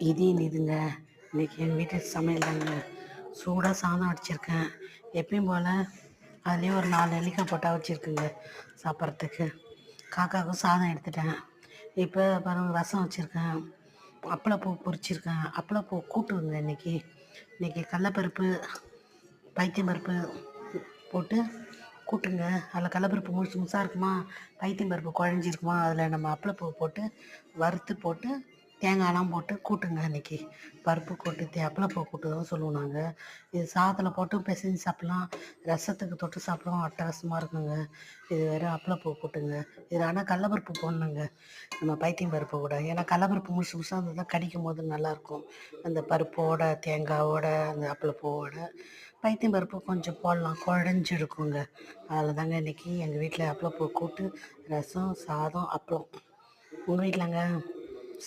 இதுங்க இன்றைக்கி எங்கள் வீட்டு சமையல் சூடாக சாதம் அடிச்சிருக்கேன். எப்பயும் போல் அதுலேயும் ஒரு 4 நெல்லிக்காய் போட்டால் வச்சுருக்குங்க சாப்பிட்றதுக்கு. காக்காவுக்கும் சாதம் எடுத்துட்டேன். இப்போ பாருங்கள் ரசம் வச்சுருக்கேன். அப்பளப்பூ பொரிச்சிருக்கேன். அப்பளப்பூ கூட்டுங்க இன்றைக்கி கடலப்பருப்பு பைத்தியம் பருப்பு போட்டு கூட்டுங்க. அதில் கடலப்பருப்பு முழுசு முழுசாக இருக்குமா, பைத்தியம் பருப்பு குழஞ்சிருக்குமா, அதில் நம்ம அப்பளப்பூ போட்டு வறுத்து போட்டு தேங்காயெலாம் போட்டு கூட்டுங்க. இன்றைக்கி பருப்பு கூட்டு அப்பளப்பூ கூட்டு தான் சொல்லுவோம் நாங்கள். இது சாதத்தில் போட்டு பிசைஞ்சு சாப்பிட்லாம், ரசத்துக்கு தொட்டு சாப்பிடுவோம், அட்டகாசமாக இருக்குங்க. இது வேறு அப்பளப்பூ கூட்டுங்க. இது ஆனால் கடலப்பருப்பு போடணுங்க, நம்ம பைத்தியம் பருப்பு கூட. ஏன்னா கடலப்பருப்பு முழுசு முழுசாக இருந்தது தான் கடிக்கும் போது நல்லாயிருக்கும். அந்த பருப்போட தேங்காவோட அந்த அப்பளப்பூவோட பைத்தியம் பருப்பு கொஞ்சம் போடலாம், குழஞ்சி இருக்குங்க. அதில் தாங்க இன்றைக்கி எங்கள் வீட்டில் அப்பளப்பூ கூட்டு, ரசம், சாதம், அப்பளம். உங்கள் வீட்டிலங்க?